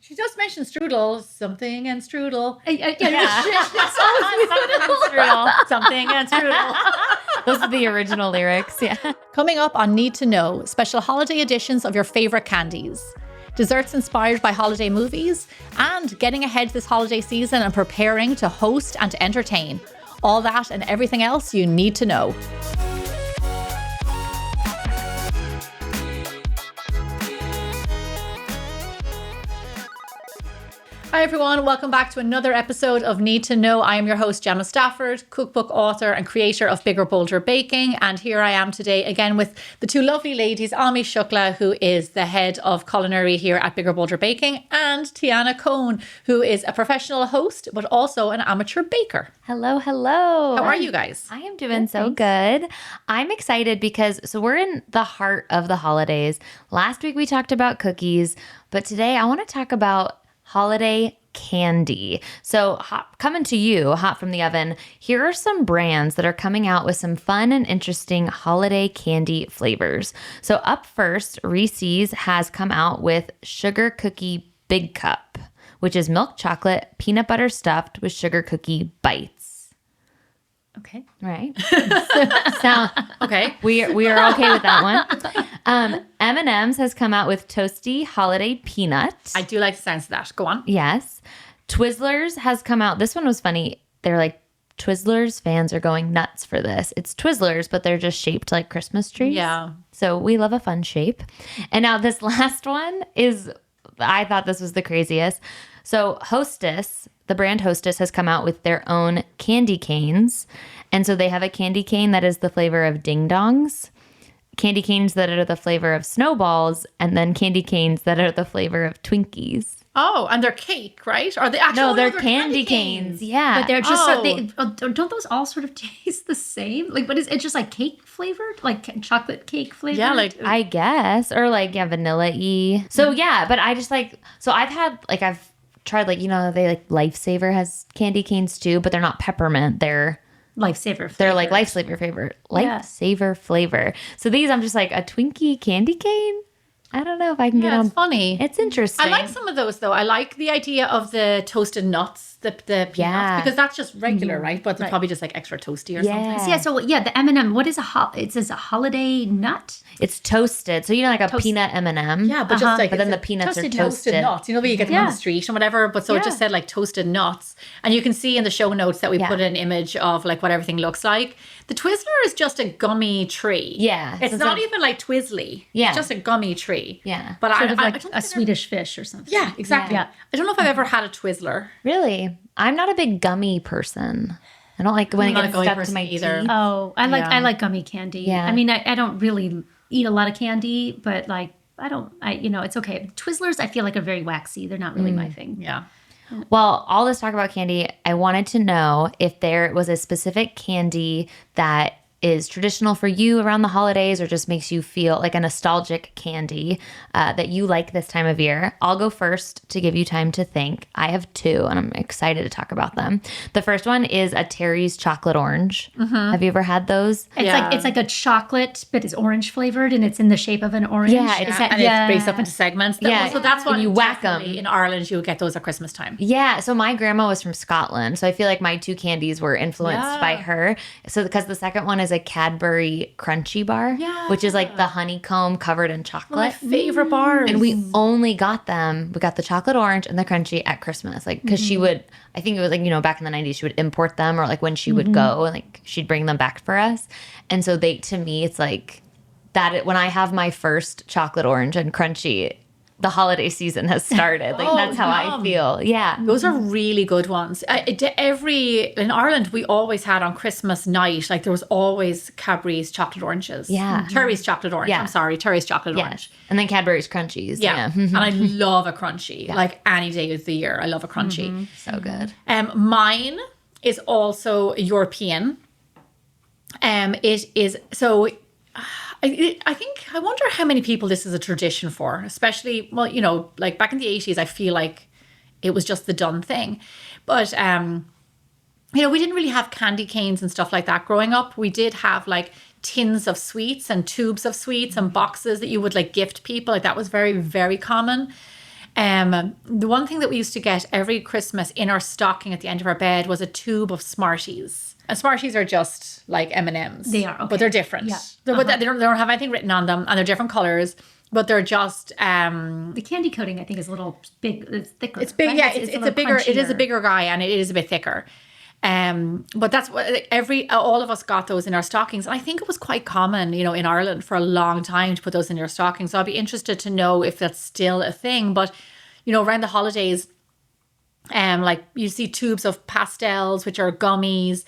She just mentioned strudel, something and strudel. Yeah. Something and strudel. Those are the original lyrics, yeah. Coming up on Need to Know, special holiday editions of your favorite candies, desserts inspired by holiday movies, and getting ahead this holiday season and preparing to host and to entertain. All that and everything else you need to know. Hi everyone, welcome back to another episode of Need to Know. I am your host, Gemma Stafford, cookbook author and creator of Bigger Bolder Baking. And here I am today again with the two lovely ladies, Shukla, who is the head of culinary here at Bigger Bolder Baking, and Tianna Cohen, who is a professional host, but also an amateur baker. Hello, hello. How are you guys? I am doing so good. I'm excited because we're in the heart of the holidays. Last week we talked about cookies, but today I want to talk about holiday candy. So coming to you hot from the oven, here are some brands that are coming out with some fun and interesting holiday candy flavors. So up first, Reese's has come out with Sugar Cookie Big Cup, which is milk chocolate, peanut butter stuffed with sugar cookie bites. Okay. Right. So Okay. we are okay with that one. M&M's has come out with Toasty Holiday Peanut. I do like the sounds of that. Go on. Yes. Twizzlers has come out. This one was funny. They're like, Twizzlers fans are going nuts for this. It's Twizzlers, but they're just shaped like Christmas trees. Yeah. So we love a fun shape. And now this last one is, I thought this was the craziest. So Hostess, the brand Hostess, has come out with their own candy canes. And so they have a candy cane that is the flavor of ding dongs, candy canes that are the flavor of snowballs, and then candy canes that are the flavor of Twinkies. Oh, and they're cake, right? Or they actually No, they're candy canes. Yeah. But they're just, Oh. don't those all sort of taste the same? Like, but is it just like cake flavored? Like chocolate cake flavored? Yeah, like I guess. Or like, yeah, vanilla-y. So yeah, but I just like, so I've tried like, they like Lifesaver has candy canes too, but they're not peppermint. They're Lifesaver flavor. They're like Lifesaver flavor. So these, I'm just like, a Twinkie candy cane? I don't know if I can get on. It's funny. It's interesting. I like some of those though. I like the idea of the toasted nuts, the peanuts, Yeah. because that's just regular, right? But it's probably just like extra toasty or something. Yeah, so yeah, the M&M, what is it says a holiday nut? It's toasted. So, like a peanut M&M. Yeah, but just like But then it's the peanuts are toasted toasted. nuts. Where you get them on the street and whatever. But so it just said like toasted nuts. And you can see in the show notes that we put an image of like what everything looks like. The Twizzler is just a gummy tree. Yeah. It's not even like Twizzly. Yeah. It's just a gummy tree. Yeah. But Sort of I like don't think a Swedish fish or something. Yeah, exactly. Yeah. I don't know if I've ever had a Twizzler. Really? I'm not a big gummy person. I don't like when I'm not it a gets gummy stuck to person my either. teeth. Oh, I like gummy candy. Yeah. I mean, I don't really eat a lot of candy, but like, it's okay. Twizzlers, I feel like are very waxy. They're not really my thing. Yeah. Well, all this talk about candy, I wanted to know if there was a specific candy that is traditional for you around the holidays or just makes you feel like a nostalgic candy that you like this time of year. I'll go first to give you time to think. I have two, and I'm excited to talk about them. The first one is a Terry's chocolate orange. Have you ever had those? It's like a chocolate, but it's orange flavored, and it's in the shape of an orange. Yeah, it's And it breaks up into segments. Yeah. So that's what And you whack 'em. In Ireland, you would get those at Christmas time. Yeah, so my grandma was from Scotland, so I feel like my two candies were influenced by her. So because the second one is a Cadbury Crunchy bar, which is like the honeycomb covered in chocolate. My favorite bars. And we only got them. We got the chocolate orange and the crunchy at Christmas, like because she would. I think it was like back in the 90s, she would import them, or like when she would go, like she'd bring them back for us. And so to me, it's like that. When I have my first chocolate orange and crunchy, the holiday season has started. Like that's how I feel. Yeah. Those are really good ones. In Ireland, we always had on Christmas night, like there was always Cadbury's chocolate oranges. Yeah. Terry's chocolate orange. Yeah. I'm sorry, Terry's chocolate orange. And then Cadbury's Crunchies. Yeah. And I love a crunchy. Like any day of the year, I love a crunchy. So good. Mine is also European. It is so. I wonder how many people this is a tradition for, especially, like back in the 80s, I feel like it was just the done thing. But, we didn't really have candy canes and stuff like that growing up. We did have like tins of sweets and tubes of sweets and boxes that you would like gift people. Like that was very, very common. The one thing that we used to get every Christmas in our stocking at the end of our bed was a tube of Smarties. And Smarties are just like M&Ms. They are, okay. But they're different. Yeah. But they don't have anything written on them, and they're different colors. But they're just the candy coating, I think, is a little big. It's thicker. it's big. Right? Yeah, it's a bigger. It is a crunchier. bigger guy, and it is a bit thicker. But that's what all of us got those in our stockings, and I think it was quite common, in Ireland for a long time to put those in your stockings. So I'd be interested to know if that's still a thing. But around the holidays, like you see tubes of pastels, which are gummies.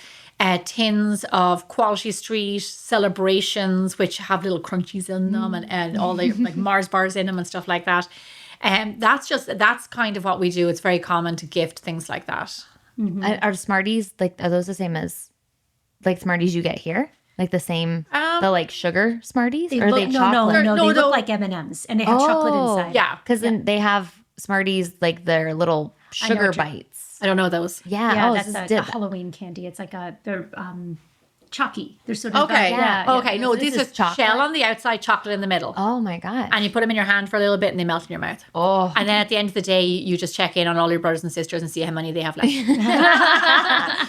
Tins of Quality Street celebrations, which have little crunchies in them and all the like Mars bars in them and stuff like that. And that's kind of what we do. It's very common to gift things like that. Are Smarties are those the same as like Smarties you get here? Like the same, the like sugar Smarties, or are they chocolate? No, they look like M&Ms, and they have chocolate inside. Yeah, because then they have Smarties like their little sugar bites. I don't know those. Yeah, that's a Halloween candy. It's like they're chalky. They're sort of Okay. Okay. No, This these is are chocolate. shell on the outside, chocolate in the middle. Oh my god! And you put them in your hand for a little bit and they melt in your mouth. Oh, And then at the end of the day, you just check in on all your brothers and sisters and see how many they have left.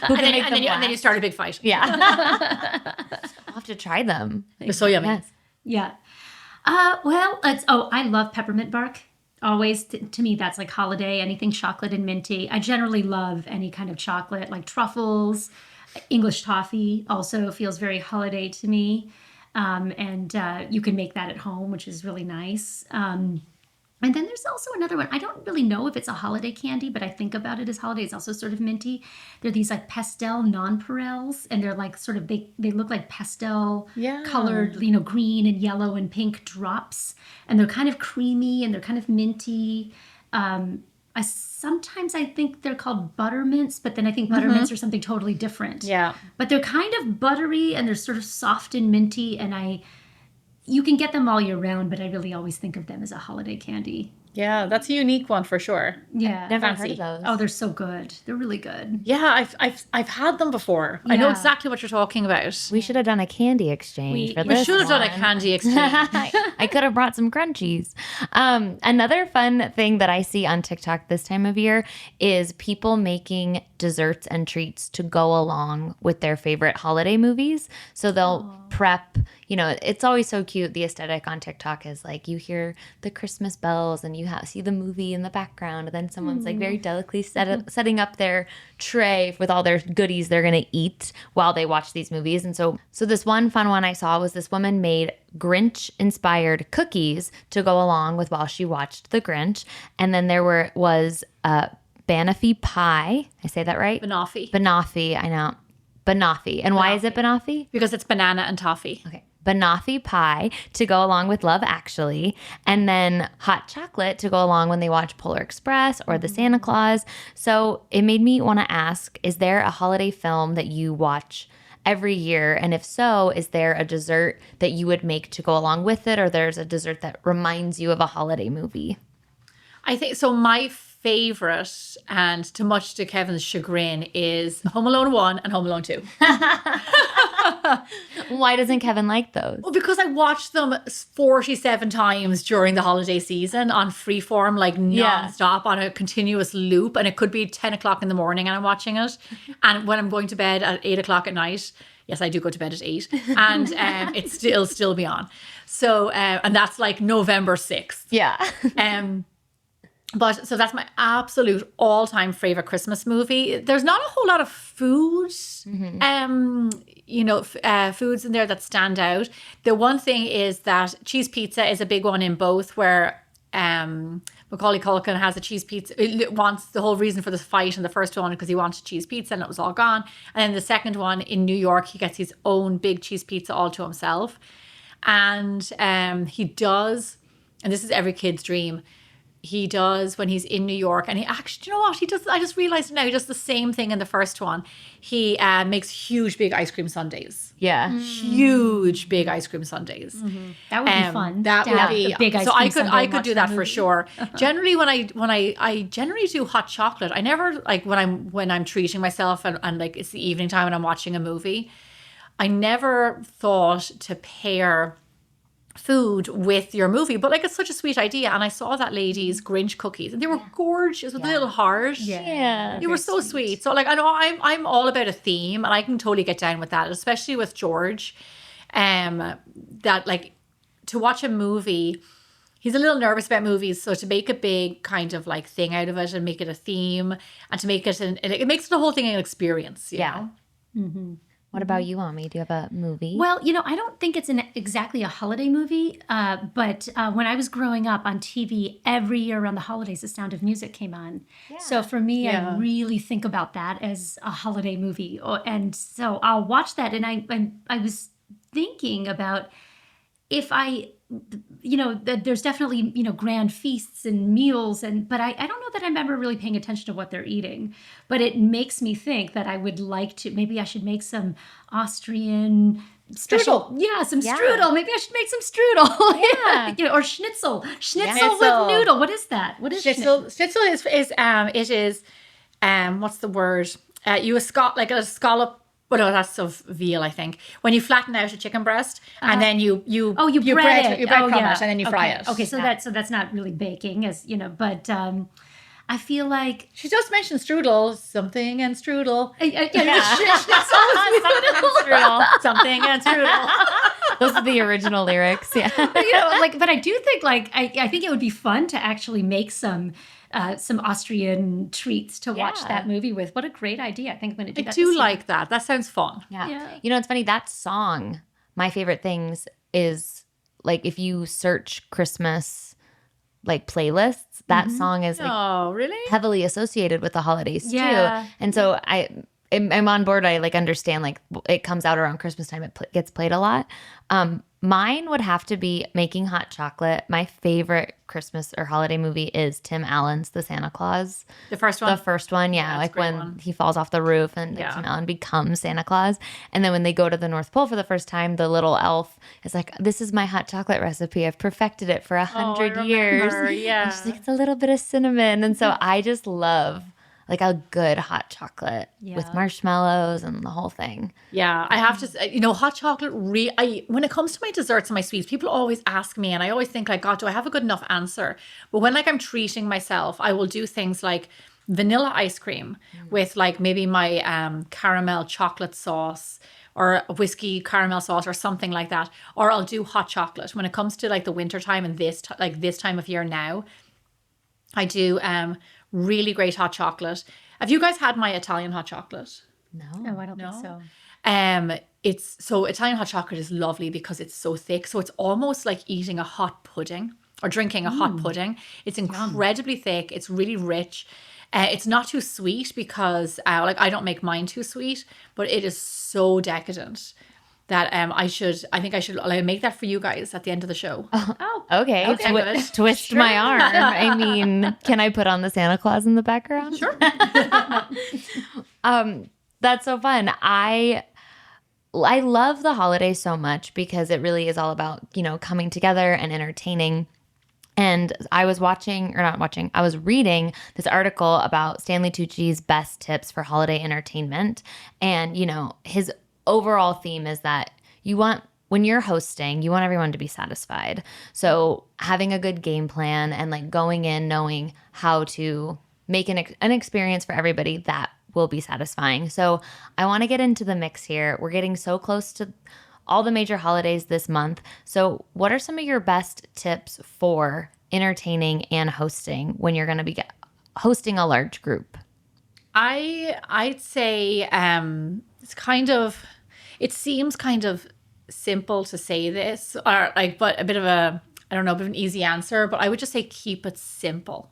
and then you start a big fight. yeah. I'll have to try them. They're so yummy. Yes. Yeah. I love peppermint bark. Always, to me, that's like holiday, anything chocolate and minty. I generally love any kind of chocolate, like truffles. English toffee also feels very holiday to me. And you can make that at home, which is really nice. And then there's also another one. I don't really know if it's a holiday candy, but I think about it as holiday. It's also sort of minty. They're these like pastel nonpareils, and they're like sort of they look like pastel colored, green and yellow and pink drops, and they're kind of creamy and they're kind of minty. Sometimes I think they're called buttermints, but then I think buttermints are something totally different. Yeah. But they're kind of buttery and they're sort of soft and minty, and you can get them all year round, but I really always think of them as a holiday candy. Yeah, that's a unique one for sure. Yeah. Never Fancy. heard of those. Oh, they're so good. They're really good. Yeah, I've had them before. I know Yeah. exactly what you're talking about. We should have done a candy exchange for We this. should have done a one. candy exchange. I could have brought some crunchies. Another fun thing that I see on TikTok this time of year is people making desserts and treats to go along with their favorite holiday movies. So they'll prep, it's always so cute. The aesthetic on TikTok is like you hear the Christmas bells and you see the movie in the background. And then someone's like very delicately setting up their tray with all their goodies they're going to eat while they watch these movies. And so this one fun one I saw was this woman made Grinch inspired cookies to go along with while she watched the Grinch. And then there was banoffee pie. I say that right? Banoffee. Banoffee. I know. Banoffee. And why is it banoffee? Because it's banana and toffee. Okay. Banoffee pie to go along with Love Actually, and then hot chocolate to go along when they watch Polar Express or the Santa Claus. So it made me want to ask, is there a holiday film that you watch every year? And if so, is there a dessert that you would make to go along with it, or there's a dessert that reminds you of a holiday movie? I think so. My favorite, and to much to Kevin's chagrin, is Home Alone 1 and Home Alone 2. Why doesn't Kevin like those? Well, because I watched them 47 times during the holiday season on freeform, like nonstop on a continuous loop. And it could be 10 o'clock in the morning and I'm watching it. And when I'm going to bed at 8 o'clock at night, yes, I do go to bed at 8, and it's still be on. So, and that's like November 6th. Yeah. But so that's my absolute all-time favorite Christmas movie. There's not a whole lot of food, foods in there that stand out. The one thing is that cheese pizza is a big one in both, where Macaulay Culkin has a cheese pizza. It wants the whole reason for the fight in the first one because he wanted cheese pizza and it was all gone. And then the second one in New York, he gets his own big cheese pizza all to himself. And he does, and this is every kid's dream, he does when he's in New York, and he actually, you know what, he does, I just realized now, he does the same thing in the first one. He makes huge big ice cream sundaes. Yeah. Huge big ice cream sundaes. Mm-hmm. That would be fun. That to would have be the big ice so cream I sundae and could watch do the that for movie. sure. Generally when I generally do hot chocolate. I never, like, when I'm treating myself and like it's the evening time and I'm watching a movie, I never thought to pair food with your movie. But like, it's such a sweet idea. And I saw that lady's Grinch cookies, and they were gorgeous with a little heart. Yeah. They were so sweet. So like, I know I'm all about a theme, and I can totally get down with that, especially with George. That like, to watch a movie, he's a little nervous about movies, so to make a big kind of like thing out of it and make it a theme, and to make it it makes the whole thing an experience. You know? What about you, Ami? Do you have a movie? Well, I don't think it's exactly a holiday movie, but when I was growing up on TV, every year around the holidays, The Sound of Music came on. So for me, I really think about that as a holiday movie. And so I'll watch that, and I was thinking about if there's definitely, grand feasts and meals, but I don't know that I'm ever really paying attention to what they're eating. But it makes me think that I would like to, maybe I should make some Austrian special. Strudel. Yeah, some strudel. Maybe I should make some strudel. Yeah. Or schnitzel. Schnitzel with noodle. What is that? What is Schnitzel? Schnitzel is what's the word? You like a scallop. Well, no, that's of veal, I think. When you flatten out a chicken breast, and then you bread it. You breadcrumb it, and then you fry it. Okay, so that's not really baking, but I feel like She just mentioned strudel, something and strudel. Something and strudel. Those are the original lyrics. Yeah. but I do think I think it would be fun to actually make some Austrian treats to watch that movie with. What a great idea. I think I'm going to do that. I do like that. That sounds fun. Yeah. It's funny, that song, My Favorite Things, is like, if you search Christmas like playlists, that song is like really heavily associated with the holidays too. And so I'm on board. I like understand, like, it comes out around Christmas time. It gets played a lot. Mine would have to be Making Hot Chocolate. My favorite Christmas or holiday movie is Tim Allen's The Santa Claus. The first one? The first one, yeah. Like when he falls off the roof and Tim Allen becomes Santa Claus. And then when they go to the North Pole for the first time, the little elf is like, this is my hot chocolate recipe. I've perfected it for 100 years. Yeah. And she's like, it's a little bit of cinnamon. And so I just love like a good hot chocolate with marshmallows and the whole thing. Yeah, I have to, hot chocolate, when it comes to my desserts and my sweets, people always ask me, and I always think like, God, do I have a good enough answer? But when like I'm treating myself, I will do things like vanilla ice cream with like maybe my caramel chocolate sauce, or a whiskey caramel sauce, or something like that. Or I'll do hot chocolate. When it comes to like the winter time and this time of year now, I do really great hot chocolate. Have you guys had my Italian hot chocolate? No, I don't think so. Italian hot chocolate is lovely because it's so thick. So it's almost like eating a hot pudding or drinking a hot pudding. It's incredibly thick. It's really rich. It's not too sweet because I don't make mine too sweet, but it is so decadent that I think I should make that for you guys at the end of the show. Oh, okay. Twist my arm. I mean, can I put on the Santa Claus in the background? Sure. That's so fun. I love the holidays so much because it really is all about, coming together and entertaining. And I was reading this article about Stanley Tucci's best tips for holiday entertainment. And, his overall theme is that when you're hosting, you want everyone to be satisfied. So having a good game plan and like going in knowing how to make an experience for everybody that will be satisfying. So I want to get into the mix here. We're getting so close to all the major holidays this month. So what are some of your best tips for entertaining and hosting when you're going to be hosting a large group? I'd say it seems kind of simple to say this, but a bit of an easy answer. But I would just say keep it simple.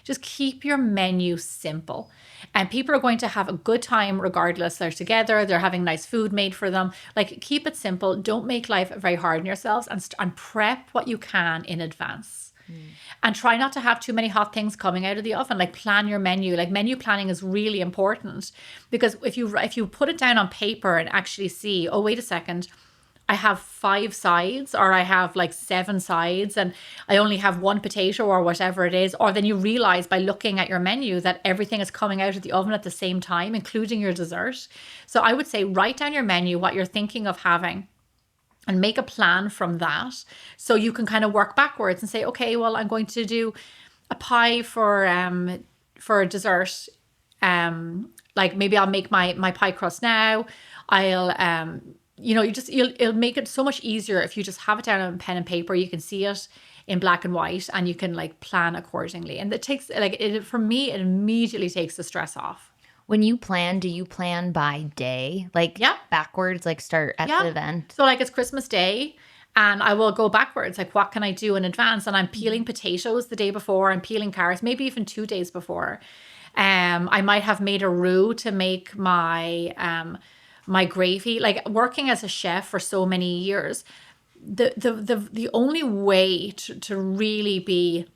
Just keep your menu simple. And people are going to have a good time regardless. They're together. They're having nice food made for them. Like, keep it simple. Don't make life very hard on yourselves, and prep what you can in advance. And try not to have too many hot things coming out of the oven. Like, plan your menu. Like, menu planning is really important, because if you put it down on paper and actually see, oh, wait a second, I have 5 sides, or I have like 7 sides, and I only have 1 potato, or whatever it is. Or then you realize by looking at your menu that everything is coming out of the oven at the same time, including your dessert. So I would say write down your menu, what you're thinking of having. and make a plan from that. So you can kind of work backwards and say, okay, well, I'm going to do a pie for dessert. Like maybe I'll make my pie crust now. I'll it'll make it so much easier if you just have it down on pen and paper. You can see it in black and white, and you can like plan accordingly. And it takes for me, it immediately takes the stress off. When you plan, do you plan by day? Like backwards, like start at the event? So like it's Christmas Day and I will go backwards. Like what can I do in advance? And I'm peeling potatoes the day before. I'm peeling carrots, maybe even 2 days before. I might have made a roux to make my my gravy. Like working as a chef for so many years, the only way to really be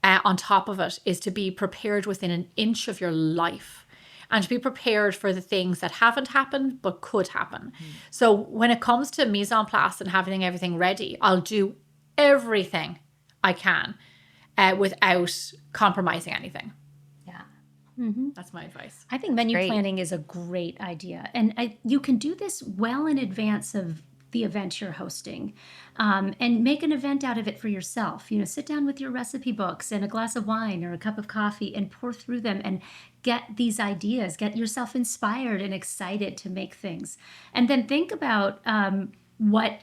on top of it is to be prepared within an inch of your life. And to be prepared for the things that haven't happened but could happen. So when it comes to mise en place and having everything ready, I'll do everything I can without compromising anything. Yeah. That's my advice. I think menu planning is a great idea. And you can do this well in advance of the event you're hosting, and make an event out of it for yourself. Sit down with your recipe books and a glass of wine or a cup of coffee and pour through them and get these ideas, get yourself inspired and excited to make things. And then think about what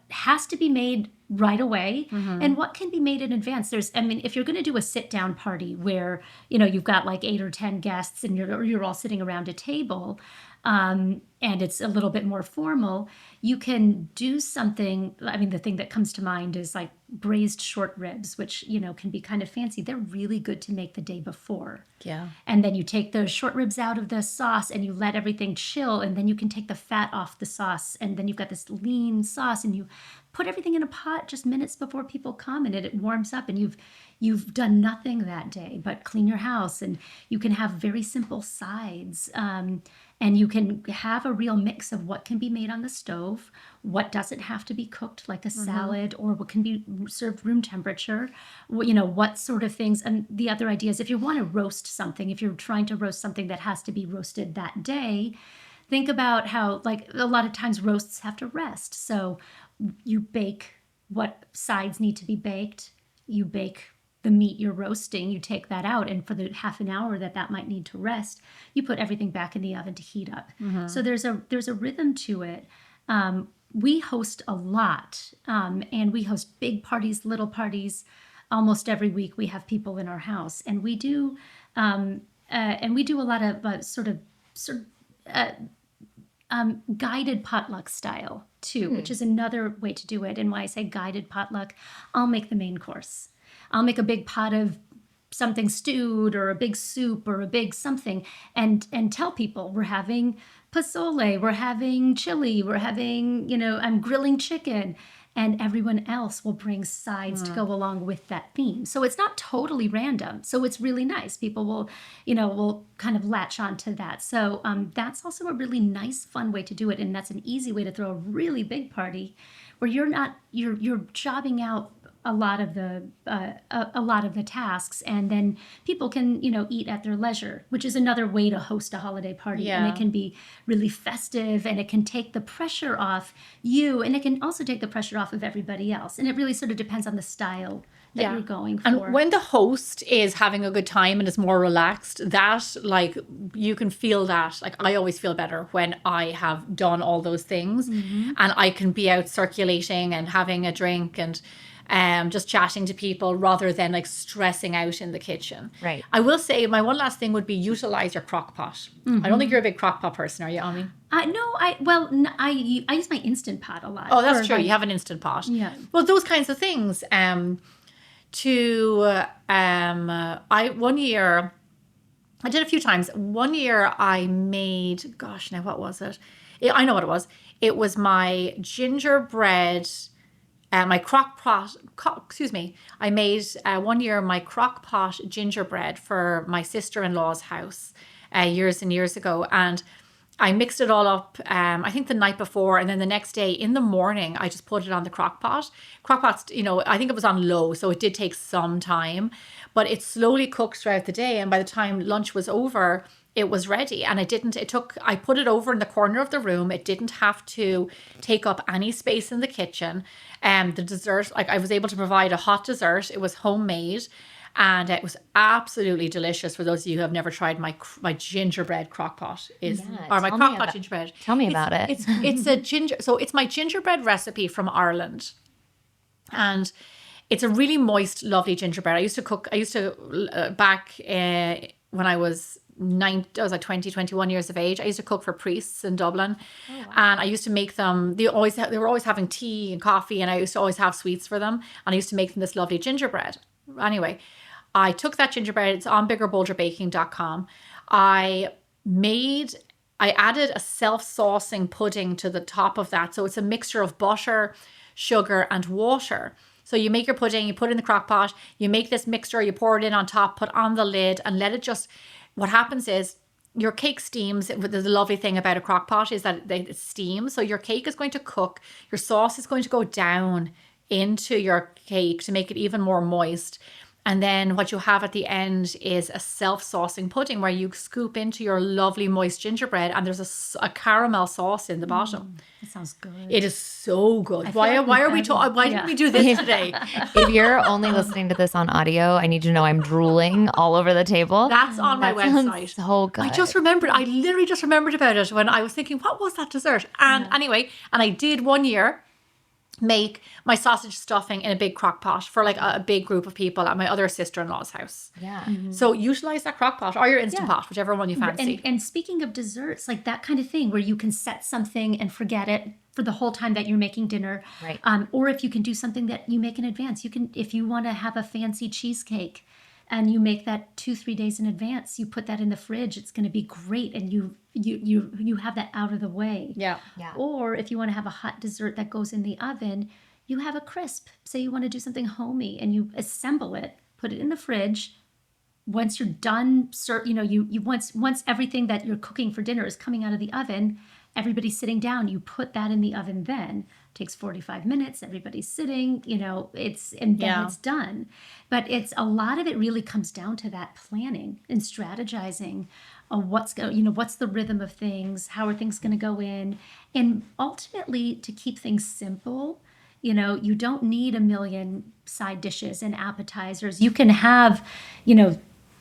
has to be made right away and what can be made in advance. If you're going to do a sit down party where, you've got like 8 or 10 guests and you're all sitting around a table, and it's a little bit more formal, you can do something. The thing that comes to mind is like braised short ribs, which, can be kind of fancy. They're really good to make the day before. Yeah. And then you take those short ribs out of the sauce and you let everything chill, and then you can take the fat off the sauce, and then you've got this lean sauce, and you put everything in a pot just minutes before people come, and it warms up, and you've done nothing that day but clean your house, and you can have very simple sides, and you can have a real mix of what can be made on the stove, what doesn't have to be cooked like a salad, or what can be served room temperature, what sort of things. And the other idea is if you want to roast something, if you're trying to roast something that has to be roasted that day, think about how, like, a lot of times roasts have to rest. So you bake what sides need to be baked, you bake the meat you're roasting, you take that out, and for the half an hour that might need to rest, you put everything back in the oven to heat up. So there's a rhythm to it. We host a lot, and we host big parties, little parties. Almost every week we have people in our house, and we do a lot of guided potluck style too, which is another way to do it. And why I say guided potluck, I'll make the main course. I'll make a big pot of something stewed or a big soup or a big something, and tell people we're having pozole, we're having chili, we're having, I'm grilling chicken, and everyone else will bring sides to go along with that theme. So it's not totally random. So it's really nice. People will kind of latch on to that. So that's also a really nice, fun way to do it. And that's an easy way to throw a really big party where you're jobbing out a lot of the tasks, and then people can eat at their leisure, which is another way to host a holiday party. And it can be really festive, and it can take the pressure off you, and it can also take the pressure off of everybody else. And it really sort of depends on the style that you're going for. And when the host is having a good time and is more relaxed, that, like, you can feel that. Like, I always feel better when I have done all those things, and I can be out circulating and having a drink and just chatting to people rather than like stressing out in the kitchen. Right. I will say my one last thing would be utilize your crock pot. I don't think you're a big crock pot person, are you, Ami? I use my Instant Pot a lot. Oh, that's true. You have an Instant Pot. Yeah. Well, those kinds of things. One year, I did a few times. One year I made, gosh, now what was it? I know what it was. It was my gingerbread. My I made one year my Crockpot gingerbread for my sister-in-law's house years and years ago. And I mixed it all up, I think the night before, and then the next day in the morning, I just put it on the Crockpot. Crockpot's, I think it was on low, so it did take some time, but it slowly cooked throughout the day. And by the time lunch was over, it was ready. And I put it over in the corner of the room. It didn't have to take up any space in the kitchen. The dessert, like I was able to provide a hot dessert. It was homemade. And it was absolutely delicious. For those of you who have never tried my gingerbread crockpot, my crockpot gingerbread. Tell me about it. It's my gingerbread recipe from Ireland, and it's a really moist, lovely gingerbread. I used to back when I was 20, 21 years of age. I used to cook for priests in Dublin, and I used to make them. They were always having tea and coffee, and I used to always have sweets for them. And I used to make them this lovely gingerbread. Anyway, I took that gingerbread. It's on biggerbolderbaking.com. I added a self-saucing pudding to the top of that. So it's a mixture of butter, sugar, and water. So you make your pudding, you put it in the crock pot, you make this mixture, you pour it in on top, put on the lid, and let it just, what happens is your cake steams. The lovely thing about a crock pot is that it steams. So your cake is going to cook, your sauce is going to go down into your cake to make it even more moist. And then what you have at the end is a self-saucing pudding where you scoop into your lovely moist gingerbread, and there's a caramel sauce in the bottom. That sounds good. It is so good. Why didn't we do this today? If you're only listening to this on audio, I need you to know I'm drooling all over the table. That's on my website. So good. I literally just remembered about it when I was thinking, what was that dessert? And anyway, I did one year make my sausage stuffing in a big crock pot for like a big group of people at my other sister-in-law's house. Yeah. So utilize that crock pot or your Instant Pot, whichever one you fancy. And speaking of desserts, like that kind of thing where you can set something and forget it for the whole time that you're making dinner. Right. Or if you can do something that you make in advance. You can, if you want to have a fancy cheesecake and you make that 2-3 days in advance, you put that in the fridge, it's going to be great. And you have that out of the way. Yeah. Or if you want to have a hot dessert that goes in the oven, you have a crisp. Say you want to do something homey and you assemble it, put it in the fridge. Once you're done, once everything that you're cooking for dinner is coming out of the oven, everybody's sitting down, you put that in the oven then. It takes 45 minutes, everybody's sitting, then it's done. But a lot of it really comes down to that planning and strategizing of what's the rhythm of things, how are things going to go in, and ultimately to keep things simple. You don't need a million side dishes and appetizers. You can have,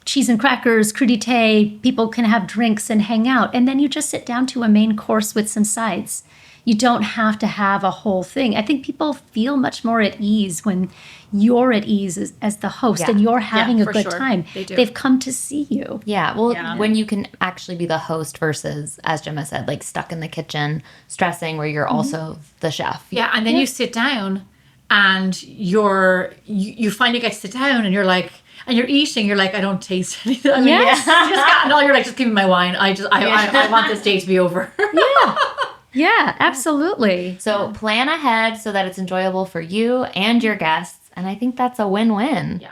cheese and crackers, crudité, people can have drinks and hang out. And then you just sit down to a main course with some sides. You don't have to have a whole thing. I think people feel much more at ease when you're at ease as the host and you're having a good time. They do. They've come to see you. Yeah. Well, when you can actually be the host versus, as Gemma said, like stuck in the kitchen, stressing where you're also the chef. Yeah. And then you sit down and you finally get to sit down and you're like, and you're eating, you're like, I don't taste anything. I mean, you're like, just give me my wine. I want this day to be over. Yeah, absolutely. So plan ahead so that it's enjoyable for you and your guests. And I think that's a win-win. Yeah.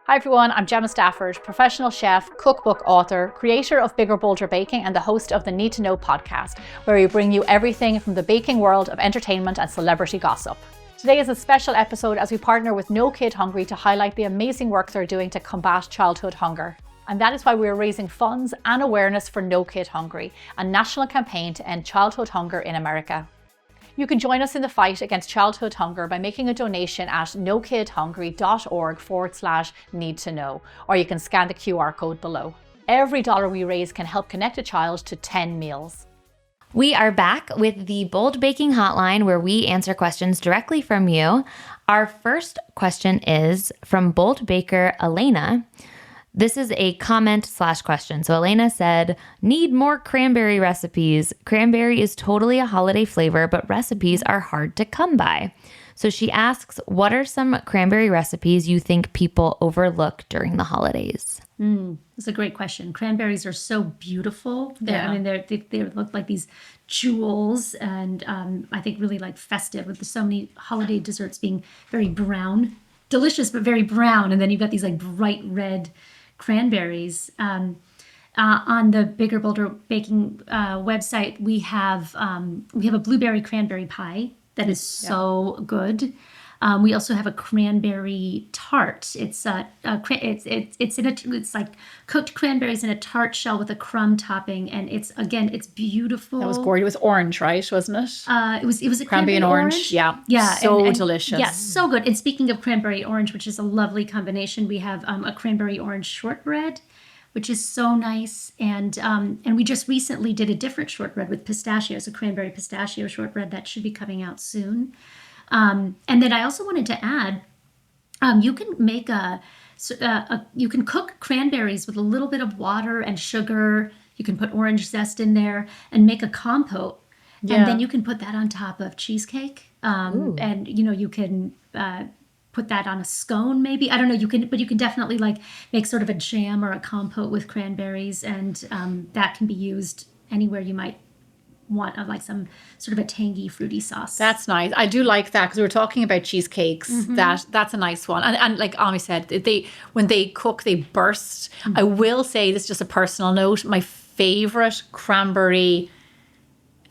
Hi everyone, I'm Gemma Stafford, professional chef, cookbook author, creator of Bigger Bolder Baking, and the host of the Need to Know podcast, where we bring you everything from the baking world of entertainment and celebrity gossip. Today is a special episode as we partner with No Kid Hungry to highlight the amazing work they're doing to combat childhood hunger. And that is why we're raising funds and awareness for No Kid Hungry, a national campaign to end childhood hunger in America. You can join us in the fight against childhood hunger by making a donation at nokidhungry.org/need to know, or you can scan the QR code below. Every dollar we raise can help connect a child to 10 meals. We are back with the Bold Baking Hotline, where we answer questions directly from you. Our first question is from Bold Baker Elena. This is a comment/question. So Elena said, need more cranberry recipes. Cranberry is totally a holiday flavor, but recipes are hard to come by. So she asks, what are some cranberry recipes you think people overlook during the holidays? That's a great question. Cranberries are so beautiful. They look like these jewels, and I think really like festive with so many holiday desserts being very brown, delicious but very brown, and then you've got these like bright red cranberries. On the Bigger Bolder Baking website, we have a blueberry cranberry pie that is so good. We also have a cranberry tart. It's it's like cooked cranberries in a tart shell with a crumb topping, and it's beautiful. That was gorgeous. It was orange, right? Wasn't it? It was a Cranberry and orange. Yeah. Yeah, So delicious. Yeah, so good. And speaking of cranberry orange, which is a lovely combination, we have a cranberry orange shortbread, which is so nice. And we just recently did a different shortbread with pistachios, a cranberry pistachio shortbread that should be coming out soon. And then I also wanted to add, you can make you can cook cranberries with a little bit of water and sugar. You can put orange zest in there and make a compote. Yeah. And then you can put that on top of cheesecake. And you can put that on a scone maybe. I don't know, you can definitely like make sort of a jam or a compote with cranberries, and that can be used anywhere you might want like some sort of a tangy fruity sauce. That's nice. I do like that because we were talking about cheesecakes. That's a nice one. And like Ami said, when they cook, they burst. I will say, this is just a personal note, my favorite cranberry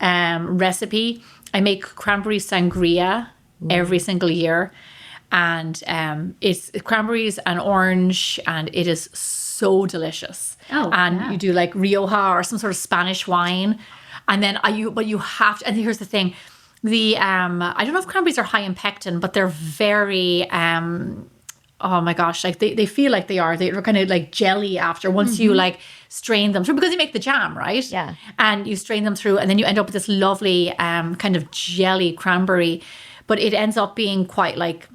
recipe, I make cranberry sangria every single year. And it's cranberries and orange, and it is so delicious. You do like Rioja or some sort of Spanish wine. And then you have to, and here's the thing, I don't know if cranberries are high in pectin, but they're very, oh my gosh, like they feel like they're kind of like jelly after once you like strain them through, because you make the jam, right? Yeah. And you strain them through, and then you end up with this lovely kind of jelly cranberry, but it ends up being quite like,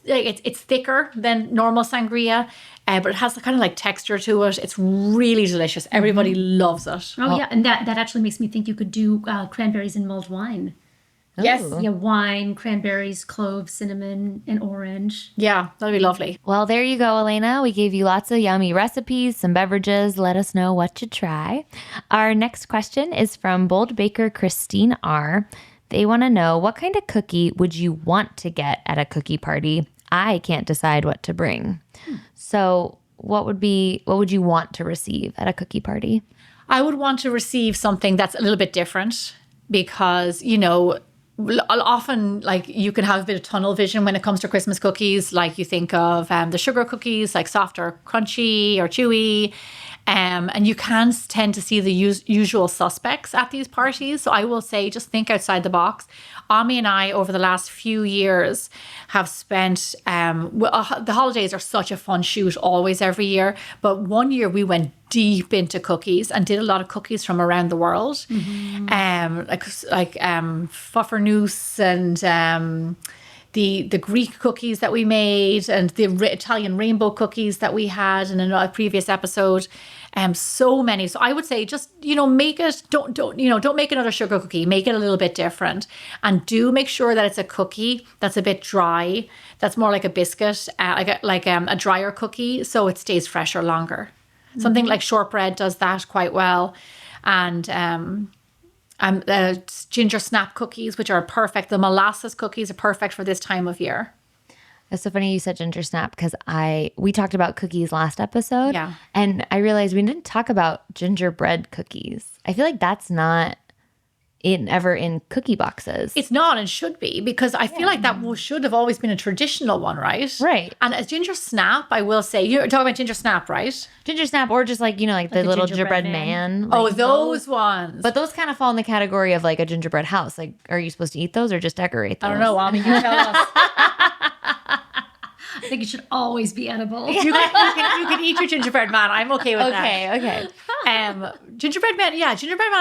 it's thicker than normal sangria, but it has the kind of like texture to it. It's really delicious. Everybody loves it. Oh yeah, and that actually makes me think you could do cranberries in mulled wine. Yes. Yeah, wine, cranberries, cloves, cinnamon, and orange. Yeah, that'd be lovely. Well, there you go, Elena. We gave you lots of yummy recipes, some beverages. Let us know what to try. Our next question is from Bold Baker Christine R. They want to know, what kind of cookie would you want to get at a cookie party? I can't decide what to bring. So what would you want to receive at a cookie party? I would want to receive something that's a little bit different, because, often like you can have a bit of tunnel vision when it comes to Christmas cookies. Like you think of the sugar cookies, like soft or crunchy or chewy. And you can tend to see the usual suspects at these parties. So I will say, just think outside the box. Ami and I, over the last few years, have spent, the holidays are such a fun shoot always every year. But one year we went deep into cookies and did a lot of cookies from around the world. Like Pfeffernusse and the Greek cookies that we made, and the Italian rainbow cookies that we had in a previous episode. So many. So I would say, just, make it, don't make another sugar cookie. Make it a little bit different, and do make sure that it's a cookie that's a bit dry, that's more like a biscuit, like a drier cookie, so it stays fresher longer. Something like shortbread does that quite well. And ginger snap cookies, which are perfect. The molasses cookies are perfect for this time of year. It's so funny you said ginger snap, because we talked about cookies last episode. Yeah. And I realized we didn't talk about gingerbread cookies. I feel like that's not ever in cookie boxes. It's not, and should be, because I feel like that should have always been a traditional one, right? Right. And as ginger snap, I will say, you're talking about ginger snap, right? Ginger snap, or just like, like the little gingerbread man. Oh, those ones. But those kind of fall in the category of like a gingerbread house. Like, are you supposed to eat those or just decorate those? I don't know, Ami, you tell us. I think it should always be edible. You can eat your gingerbread man. I'm okay with that. Okay. Gingerbread man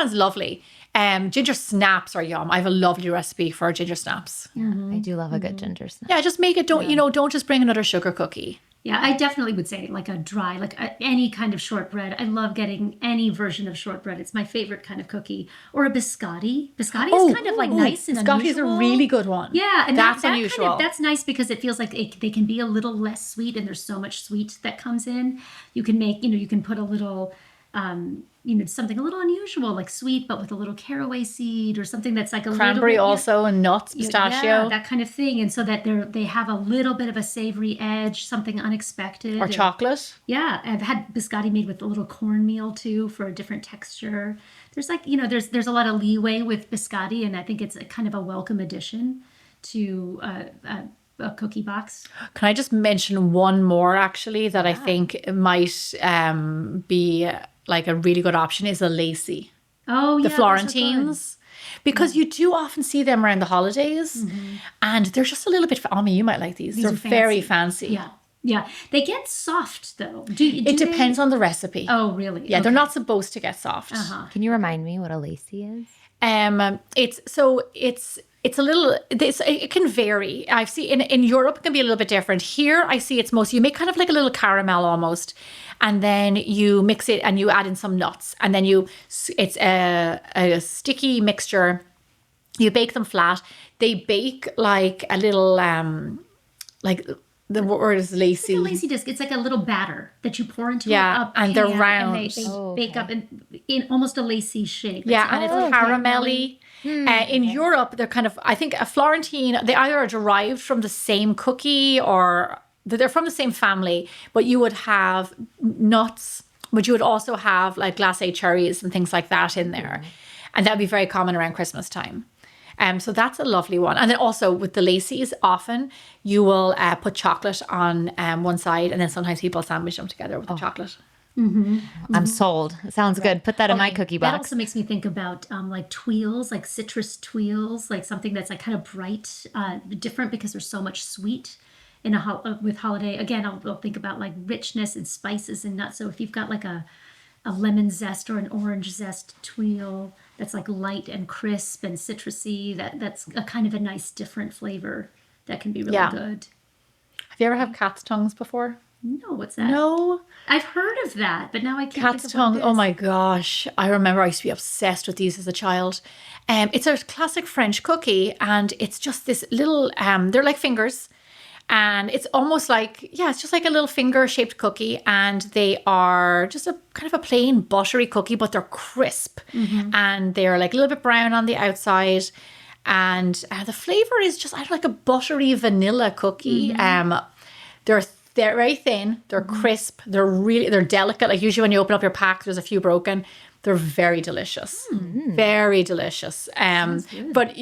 is lovely. Ginger snaps are yum. I have a lovely recipe for ginger snaps. I do love a good ginger snap. Yeah, just make it. Don't just bring another sugar cookie. Yeah, I definitely would say like a dry, any kind of shortbread. I love getting any version of shortbread. It's my favorite kind of cookie. Or a biscotti. Biscotti is kind of like nice and unusual. Biscotti is a really good one. Yeah, and that's that unusual. That's nice because it feels like they can be a little less sweet, and there's so much sweet that comes in. You can make, you can put a little, something a little unusual, like sweet, but with a little caraway seed, or something that's like a cranberry little bit, also, and nuts, pistachio. Yeah, that kind of thing. And so that they have a little bit of a savory edge, something unexpected. Or chocolate. Yeah, I've had biscotti made with a little cornmeal too for a different texture. There's there's a lot of leeway with biscotti, and I think it's a kind of a welcome addition to a cookie box. Can I just mention one more actually that I think might be like a really good option is a lacy. Oh, yeah. The those are good. Florentines. Because you do often see them around the holidays and they're just a little bit, I mean, you might like these. They're are very fancy. Yeah. Yeah. They get soft though. It depends on the recipe. Oh, really? Yeah, they're not supposed to get soft. Can you remind me what a lacy is? It's a little, it can vary. I've seen in Europe it can be a little bit different. Here I see it's most, you make kind of like a little caramel almost, and then you mix it and you add in some nuts, and then it's a sticky mixture. You bake them flat. They bake like a little like the word is lacy. Like a lacy disc. It's like a little batter that you pour into Yeah, a and they're pan, round. And they bake up in almost a lacy shape. Yeah, and it's caramelly. In Europe, they're kind of, I think a Florentine, they either are derived from the same cookie or they're from the same family, but you would have nuts, but you would also have like glacé cherries and things like that in there. And that would be very common around Christmas time. So that's a lovely one. And then also with the lacies, often you will put chocolate on one side, and then sometimes people sandwich them together with the chocolate. I'm sold. Sounds good. Put that in my cookie That box. also makes me think about like tuiles, like citrus tuiles, like something that's like kind of bright, different because there's so much sweet in with holiday. Again, I'll think about like richness and spices and nuts. So if you've got like a lemon zest or an orange zest tuile that's like light and crisp and citrusy, that's a kind of a nice different flavor that can be really good. Have you ever had cat's tongues before? No, what's that? No. I've heard of that, but now I can't Cat's think tongue. of what it Oh is. my gosh. I remember I used to be obsessed with these as a child. It's a classic French cookie, and it's just this little, they're like fingers. And it's almost like, it's just like a little finger shaped cookie. And they are just a kind of a plain buttery cookie, but they're crisp. And they're like a little bit brown on the outside. And the flavor is just, I don't know, like a buttery vanilla cookie. They're very thin. They're crisp. They're delicate. Like usually when you open up your pack, there's a few broken. They're very delicious. Very delicious. But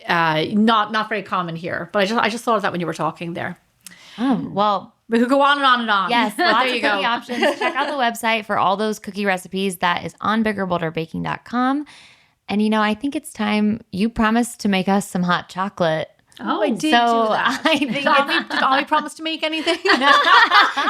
not very common here. But I just thought of that when you were talking there. Oh, well, We could go on and on and on. yes, There lots you of go. cookie options. Check out the website for all those cookie recipes. That is on biggerbolderbaking.com. And I think it's time you promised to make us some hot chocolate. Oh, I did do So that. I think Did Ollie promise to make anything?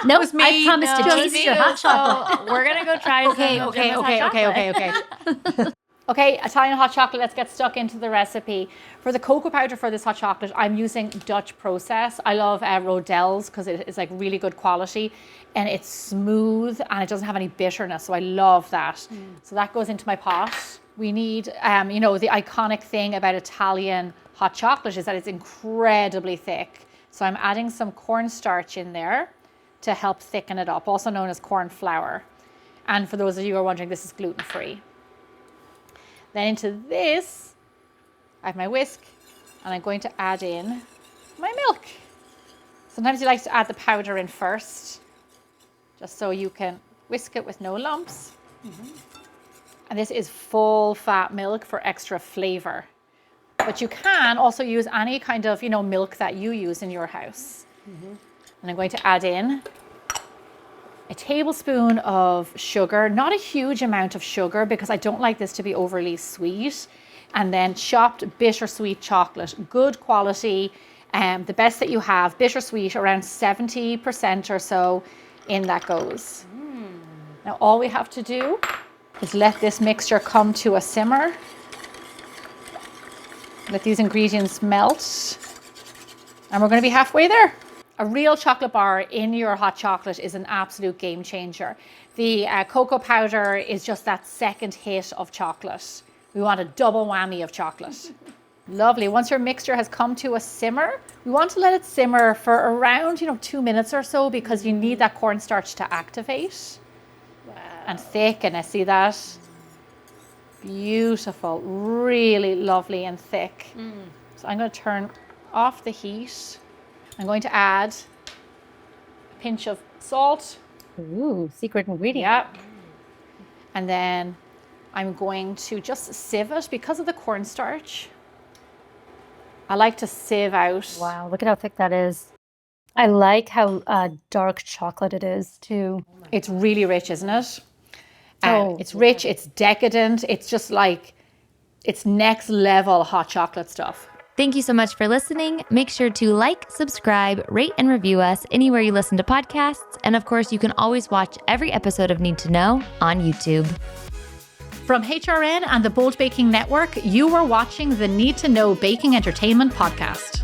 no, was me. I promised to No, taste your hot chocolate. So we're gonna go try some of Gemma's hot chocolate. Okay, Italian hot chocolate. Let's get stuck into the recipe. For the cocoa powder for this hot chocolate, I'm using Dutch process. I love Rodel's because it is like really good quality, and it's smooth and it doesn't have any bitterness. So I love that. So that goes into my pot. We need, the iconic thing about Italian hot chocolate is that it's incredibly thick. So I'm adding some cornstarch in there to help thicken it up, also known as corn flour. And for those of you who are wondering, this is gluten-free. Then into this, I have my whisk, and I'm going to add in my milk. Sometimes you like to add the powder in first, just so you can whisk it with no lumps. And this is full fat milk for extra flavor. But you can also use any kind of, milk that you use in your house. And I'm going to add in a tablespoon of sugar, not a huge amount of sugar because I don't like this to be overly sweet. And then chopped bittersweet chocolate, good quality, the best that you have, bittersweet, around 70% or so in that goes. Now all we have to do is let this mixture come to a simmer. Let these ingredients melt. And we're going to be halfway there. A real chocolate bar in your hot chocolate is an absolute game changer. The cocoa powder is just that second hit of chocolate. We want a double whammy of chocolate. Lovely. Once your mixture has come to a simmer, we want to let it simmer for around 2 minutes or so because you need that cornstarch to activate. Wow. And thicken. I see that. Beautiful. Really lovely and thick. So I'm going to turn off the heat. I'm going to add a pinch of salt. Ooh, secret ingredient. Yep. And then I'm going to just sieve it because of the cornstarch. I like to sieve out. Wow, look at how thick that is. I like how dark chocolate it is too. It's really rich, isn't it? Oh, It's rich, it's decadent, it's just like, it's next level hot chocolate stuff. Thank you so much for listening. Make sure to like, subscribe, rate, and review us anywhere you listen to podcasts. And of course, you can always watch every episode of Need to Know on YouTube. From HRN and the Bold Baking Network, you were watching the Need to Know Baking Entertainment podcast.